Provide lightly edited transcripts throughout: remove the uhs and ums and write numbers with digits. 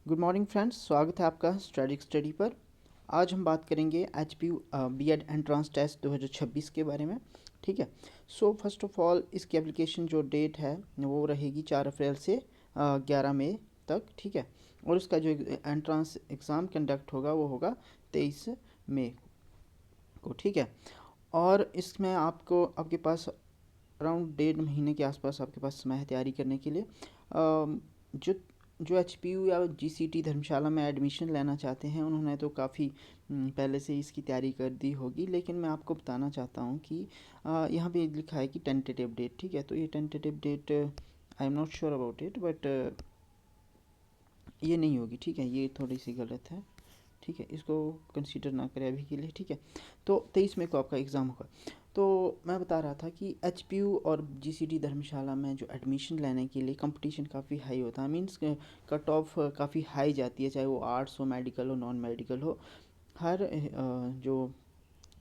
Good morning friends, स्वागत है आपका स्टैटिक स्टडी पर। आज हम बात करेंगे एचपीयू बीएड एंट्रेंस टेस्ट 2026 के बारे में। ठीक है। सो फर्स्ट ऑफ ऑल इसकी एप्लीकेशन जो डेट है वो रहेगी 4 अप्रैल से 11 मई तक। ठीक है। और उसका जो एंट्रेंस एग्ज़ाम कंडक्ट होगा वो होगा 23 मई को। ठीक है। और इसमें आपके पास अराउंड 1.5 महीने के आसपास आपके पास समय है तैयारी करने के लिए। जो जो एचपीयू या जीसीटी धर्मशाला में एडमिशन लेना चाहते हैं उन्होंने तो काफ़ी पहले से ही इसकी तैयारी कर दी होगी, लेकिन मैं आपको बताना चाहता हूँ कि यहाँ पे लिखा है कि टेंटेटिव डेट। ठीक है। तो ये tentative date I am not sure about it, but ये नहीं होगी। ठीक है। ये थोड़ी सी गलत है। ठीक है। इसको कंसीडर ना करें अभी के लिए। ठीक है। तो 23 मई को आपका एग्ज़ाम होगा। तो मैं बता रहा था कि एचपीयू और जीसीटी धर्मशाला में जो एडमिशन लेने के लिए कंपटीशन काफ़ी हाई होता है। मींस कट ऑफ काफ़ी हाई जाती है, चाहे वो आर्ट्स हो, मेडिकल हो, नॉन मेडिकल हो। हर जो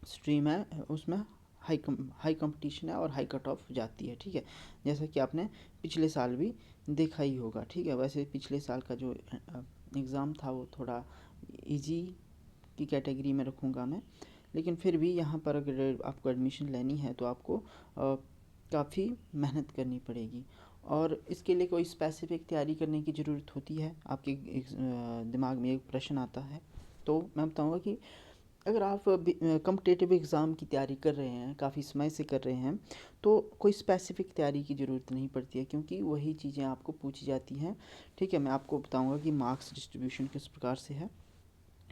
स्ट्रीम है उसमें हाई कंपटीशन है और हाई कट ऑफ जाती है। ठीक है। जैसा कि आपने पिछले साल भी देखा ही होगा। ठीक है। वैसे पिछले साल का जो एग्ज़ाम था वो थोड़ा इजी की कैटेगरी में रखूँगा मैं, लेकिन फिर भी यहाँ पर अगर आपको एडमिशन लेनी है तो आपको काफ़ी मेहनत करनी पड़ेगी। और इसके लिए कोई स्पेसिफिक तैयारी करने की ज़रूरत होती है। आपके दिमाग में एक प्रश्न आता है, तो मैं बताऊँगा कि अगर आप कम्पिटिटिव एग्ज़ाम की तैयारी कर रहे हैं, काफ़ी समय से कर रहे हैं, तो कोई स्पेसिफिक तैयारी की ज़रूरत नहीं पड़ती है, क्योंकि वही चीज़ें आपको पूछी जाती हैं। ठीक है। मैं आपको बताऊंगा कि मार्क्स डिस्ट्रीब्यूशन किस प्रकार से है।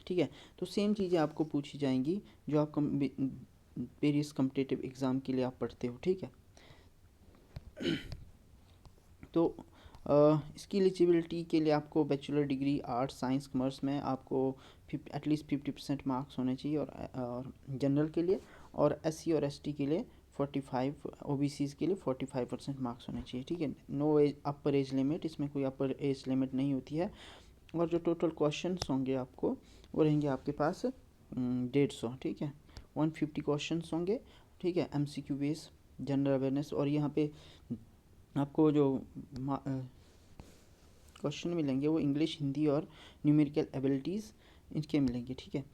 ठीक है। तो सेम चीज़ें आपको पूछी जाएंगी जो आप वेरियस कम्पिटिटिव एग्ज़ाम के लिए आप पढ़ते हो। ठीक है। तो इसकी एलिजिबिलिटी के लिए आपको bachelor degree arts, science, commerce में आपको एटलीस्ट 50% मार्क्स होने चाहिए। और जनरल के लिए और एससी और एसटी के लिए 45, ओबीसीज़ के लिए 45% मार्क्स होने चाहिए। ठीक है। No age upper age limit, इसमें कोई अपर एज लिमिट नहीं होती है। और जो टोटल क्वेश्चंस होंगे आपको वो रहेंगे आपके पास 150। ठीक है। 150 क्वेश्चंस होंगे। ठीक है। एमसीक्यू बेस, जनरल अवेयरनेस, और यहाँ पे आपको जो क्वेश्चन मिलेंगे वो इंग्लिश, हिंदी और न्यूमेरिकल एबिलिटीज़ इनके मिलेंगे। ठीक है।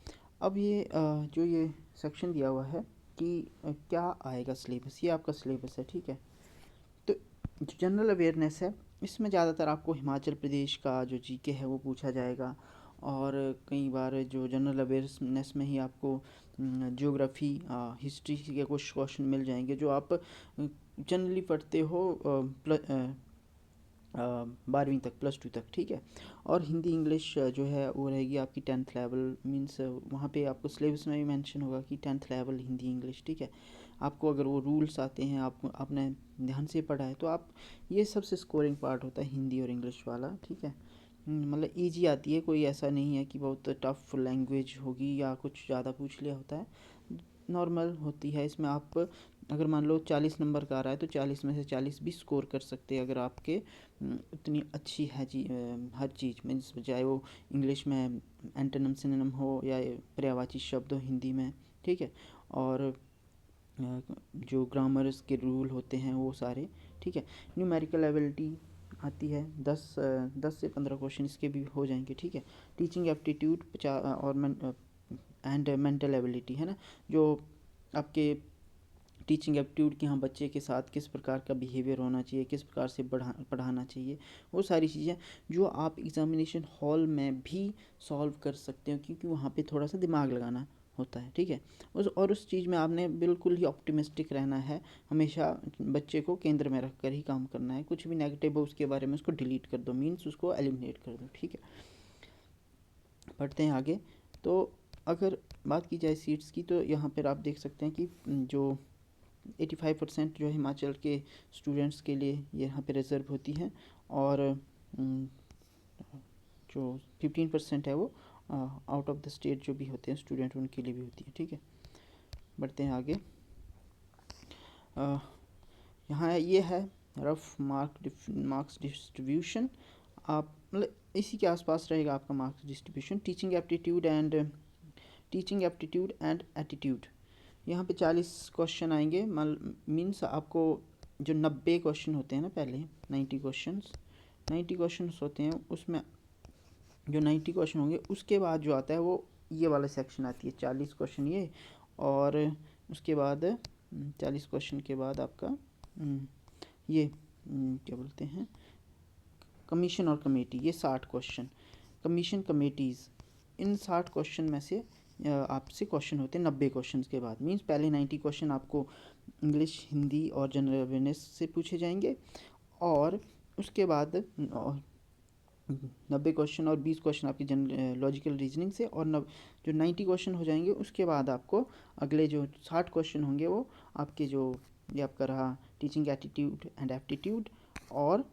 अब ये जो ये सेक्शन दिया हुआ है कि क्या आएगा सिलेबस, ये आपका सिलेबस है। ठीक है। तो जो जनरल अवेयरनेस है इसमें ज़्यादातर आपको हिमाचल प्रदेश का जो जीके है वो पूछा जाएगा। और कई बार जो जनरल अवेयरनेस में ही आपको ज्योग्राफी, हिस्ट्री के कुछ क्वेश्चन मिल जाएंगे जो आप जनरली पढ़ते हो 12वीं तक, +2 तक। ठीक है। और हिंदी इंग्लिश जो है वो रहेगी आपकी 10th लेवल। मीन्स वहाँ पे आपको सिलेबस में भी मेंशन होगा कि 10th लेवल हिंदी इंग्लिश। ठीक है। आपको अगर वो रूल्स आते हैं, आपने ध्यान से पढ़ा है, तो आप ये सबसे स्कोरिंग पार्ट होता है हिंदी और इंग्लिश वाला। ठीक है। मतलब ईजी आती है, कोई ऐसा नहीं है कि बहुत टफ लैंग्वेज होगी या कुछ ज़्यादा पूछ लिया होता है। नॉर्मल होती है। इसमें आप अगर मान लो 40 नंबर का आ रहा है तो 40 में से 40 भी स्कोर कर सकते हैं, अगर आपके उतनी अच्छी है हर चीज़ में, चाहे वो इंग्लिश में एंटोनिम सिनोनिम हो या पर्यायवाची शब्द हो हिंदी में। ठीक है। और जो ग्रामर्स के रूल होते हैं वो सारे। ठीक है। न्यूमेरिकल एबिलिटी आती है, 10 से 15 क्वेश्चन इसके भी हो जाएंगे। ठीक है। टीचिंग एप्टीट्यूड 50 और एंड मेंटल एबिलिटी है ना, जो आपके टीचिंग एप्टीट्यूड कि हाँ बच्चे के साथ किस प्रकार का बिहेवियर होना चाहिए, किस प्रकार से पढ़ाना चाहिए, वो सारी चीज़ें जो आप एग्ज़ामिनेशन हॉल में भी सॉल्व कर सकते हो, क्योंकि वहाँ पे थोड़ा सा दिमाग लगाना होता है। ठीक है। उस चीज़ में आपने बिल्कुल ही ऑप्टिमिस्टिक रहना है, हमेशा बच्चे को केंद्र में रख कर ही काम करना है। कुछ भी नेगेटिव हो उसके बारे में उसको डिलीट कर दो, मीन्स उसको एलिमिनेट कर दो। ठीक है। पढ़ते हैं आगे। तो अगर बात की जाए सीट्स की, तो यहाँ पर आप देख सकते हैं कि जो 85% जो हिमाचल के स्टूडेंट्स के लिए यहाँ पे रिज़र्व होती हैं। और जो 15% है वो आउट ऑफ द स्टेट जो भी होते हैं स्टूडेंट उनके लिए भी होती है। ठीक है। बढ़ते हैं आगे। यहाँ ये है रफ मार्क्स डिस्ट्रीब्यूशन। आप मतलब इसी के आसपास रहेगा आपका marks distribution. Teaching aptitude and attitude, यहाँ पे 40 क्वेश्चन आएंगे। मीन्स आपको जो 90 क्वेश्चन होते हैं ना, पहले 90 क्वेश्चंस होते हैं, उसमें जो 90 क्वेश्चन होंगे उसके बाद जो आता है वो ये वाला सेक्शन आती है, 40 क्वेश्चन ये, और उसके बाद 40 क्वेश्चन के बाद आपका ये क्या बोलते हैं, कमीशन और कमेटी, ये 60 क्वेश्चन, कमीशन कमेटीज़, इन 60 क्वेश्चन में से आपसे क्वेश्चन होते हैं 90 क्वेश्चन के बाद। मीन्स पहले 90 क्वेश्चन आपको इंग्लिश, हिंदी और जनरल अवेयरनेस से पूछे जाएंगे, और उसके बाद 90 क्वेश्चन और 20 क्वेश्चन आपकी जनरल लॉजिकल रीजनिंग से, और जो 90 क्वेश्चन हो जाएंगे उसके बाद आपको अगले जो 60 क्वेश्चन होंगे वो आपके जो ये आपका रहा टीचिंग एटीट्यूड एंड एप्टीट्यूड, और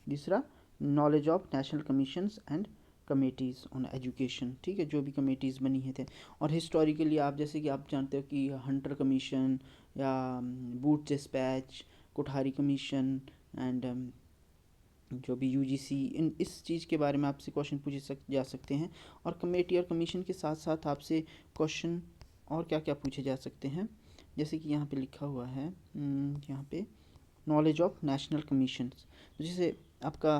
दूसरा knowledge of national commissions and committees on education, ठीक है, जो भी कमेटीज़ बनी है थे। और हिस्टोरिकली आप जैसे कि आप जानते हो कि हंटर कमीशन या boot dispatch, Kothari commission and जो भी यूजीसी, इन इस चीज़ के बारे में आपसे क्वेश्चन पूछे जा सकते हैं। और कमेटी और कमीशन के साथ साथ आपसे क्वेश्चन और क्या क्या पूछे जा सकते हैं, जैसे कि यहाँ पे लिखा हुआ है, यहाँ पे नॉलेज ऑफ नेशनल कमीशंस, जिसे आपका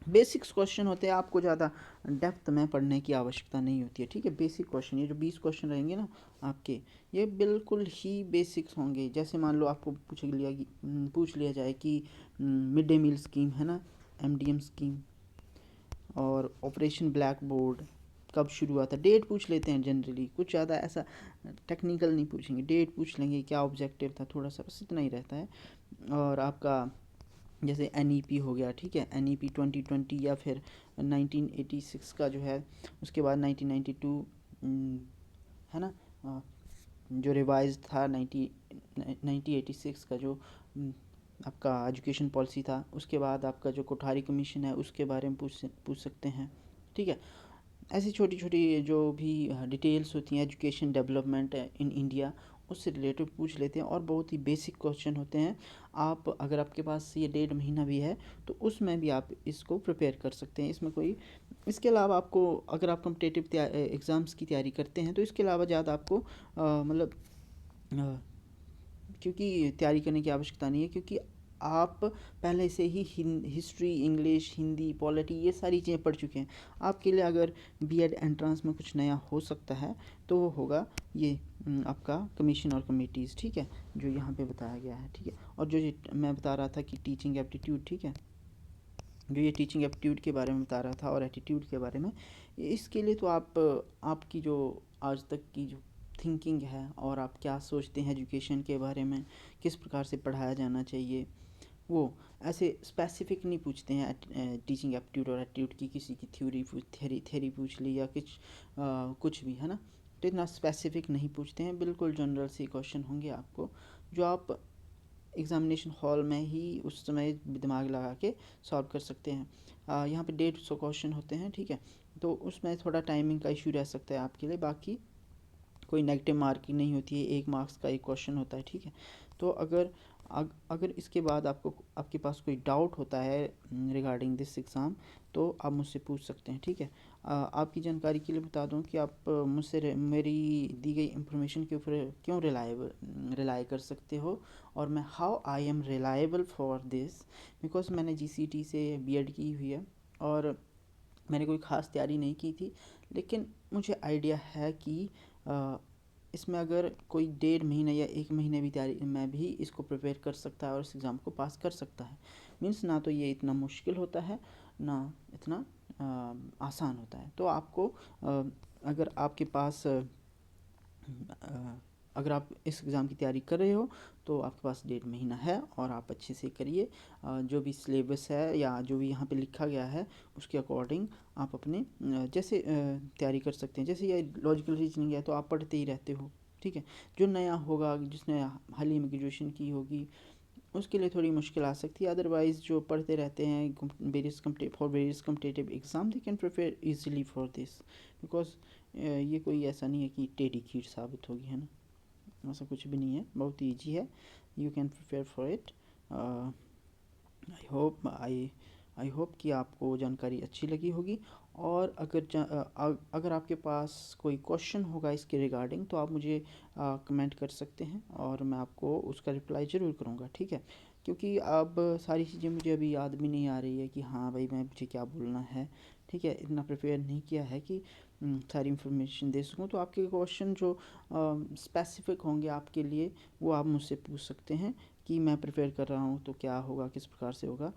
बेसिक्स क्वेश्चन होते हैं, आपको ज़्यादा डेप्थ में पढ़ने की आवश्यकता नहीं होती है, ठीक है। बेसिक क्वेश्चन, ये जो 20 क्वेश्चन रहेंगे ना आपके, ये बिल्कुल ही बेसिक्स होंगे। जैसे मान लो आपको पूछ लिया जाए कि मिड डे मील स्कीम है ना, एमडीएम स्कीम, और ऑपरेशन ब्लैक बोर्ड कब शुरू हुआ था, डेट पूछ लेते हैं जनरली, कुछ ज़्यादा ऐसा टेक्निकल नहीं पूछेंगे, डेट पूछ लेंगे, क्या ऑब्जेक्टिव था, थोड़ा सा बस इतना ही रहता है। और आपका जैसे एनईपी हो गया, ठीक है, एनईपी 2020 या फिर 1986 का जो है, उसके बाद 1992 है ना, जो रिवाइज था 1986 का जो आपका एजुकेशन पॉलिसी था, उसके बाद आपका जो कोठारी कमीशन है उसके बारे में पूछ सकते हैं, ठीक है। ऐसी छोटी छोटी जो भी डिटेल्स होती हैं एजुकेशन डेवलपमेंट इन इंडिया, उससे रिलेटेड पूछ लेते हैं, और बहुत ही बेसिक क्वेश्चन होते हैं। आप अगर आपके पास ये 1.5 महीना भी है तो उसमें भी आप इसको प्रिपेयर कर सकते हैं, इसमें कोई, इसके अलावा आपको अगर आप कॉम्पिटिटिव एग्ज़ाम्स की तैयारी करते हैं तो इसके अलावा ज़्यादा आपको मतलब क्योंकि तैयारी करने की आवश्यकता नहीं है, क्योंकि आप पहले से ही हिस्ट्री, इंग्लिश, हिंदी, पॉलिटी, ये सारी चीज़ें पढ़ चुके हैं। आपके लिए अगर बीएड एंट्रेंस में कुछ नया हो सकता है तो वो होगा ये आपका कमीशन और कमेटीज़, ठीक है, जो यहाँ पे बताया गया है, ठीक है। और जो मैं बता रहा था कि टीचिंग एप्टीट्यूड, ठीक है, जो ये टीचिंग एप्टीट्यूड के बारे में बता रहा था और एटीट्यूड के बारे में, इसके लिए तो आपकी जो आज तक की जो थिंकिंग है और आप क्या सोचते हैं एजुकेशन के बारे में, किस प्रकार से पढ़ाया जाना चाहिए, वो ऐसे स्पेसिफिक नहीं पूछते हैं टीचिंग एप्टीट्यूड और एप्टीट्यूड की, किसी की थ्योरी पूछ ली या कुछ भी, है ना, तो इतना स्पेसिफिक नहीं पूछते हैं, बिल्कुल जनरल से क्वेश्चन होंगे आपको, जो आप एग्ज़ामिनेशन हॉल में ही उस समय दिमाग लगा के सॉल्व कर सकते हैं। यहाँ पे 150 क्वेश्चन होते हैं, ठीक है, तो उसमें थोड़ा टाइमिंग का इशू रह सकता है आपके लिए, बाकी कोई नेगेटिव मार्किंग नहीं होती है, 1 मार्क्स का एक क्वेश्चन होता है, ठीक है। तो अगर इसके बाद आपके पास कोई डाउट होता है रिगार्डिंग दिस एग्ज़ाम, तो आप मुझसे पूछ सकते हैं, ठीक है। आपकी जानकारी के लिए बता दूं कि आप मुझसे मेरी दी गई इंफॉर्मेशन के ऊपर क्यों रिलाई कर सकते हो, और मैं how I am reliable for this, because मैंने जीसीटी से बीएड की हुई है, और मैंने कोई ख़ास तैयारी नहीं की थी, लेकिन मुझे आइडिया है कि इसमें अगर कोई 1.5 महीने या 1 महीने भी तैयारी में भी इसको प्रिपेयर कर सकता है और इस एग्ज़ाम को पास कर सकता है, मीन्स ना तो ये इतना मुश्किल होता है ना इतना आसान होता है। तो आपको अगर आपके पास अगर आप इस एग्ज़ाम की तैयारी कर रहे हो तो आपके पास 1.5 महीना है, और आप अच्छे से करिए, जो भी सिलेबस है या जो भी यहाँ पे लिखा गया है उसके अकॉर्डिंग आप अपने जैसे तैयारी कर सकते हैं। जैसे ये लॉजिकल रीजनिंग है तो आप पढ़ते ही रहते हो, ठीक है। जो नया होगा, जिसने हाल ही में ग्रेजुएशन की होगी, उसके लिए थोड़ी मुश्किल आ सकती है, अदरवाइज़ जो पढ़ते रहते हैं various competitive exam, they can prepare easily for this, because ये कोई ऐसा नहीं है कि टेढ़ी खीर साबित होगी, है ना, ऐसा कुछ भी नहीं है, बहुत ईजी है, you can prepare for it. I hope कि आपको जानकारी अच्छी लगी होगी, और अगर आपके पास कोई क्वेश्चन होगा इसके रिगार्डिंग तो आप मुझे कमेंट कर सकते हैं, और मैं आपको उसका रिप्लाई ज़रूर करूँगा, ठीक है। क्योंकि अब सारी चीज़ें मुझे अभी याद भी नहीं आ रही है कि हाँ भाई मैं मुझे क्या बोलना है, ठीक है, इतना प्रिपेयर नहीं किया है कि सारी इन्फॉर्मेशन दे सकूँ। तो आपके क्वेश्चन जो स्पेसिफिक होंगे आपके लिए, वो आप मुझसे पूछ सकते हैं कि मैं प्रिपेयर कर रहा हूँ तो क्या होगा, किस प्रकार से होगा।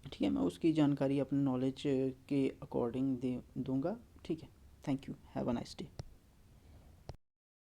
ठीक है, मैं उसकी जानकारी अपने नॉलेज के अकॉर्डिंग दे दूँगा। ठीक है, thank you, have a nice day.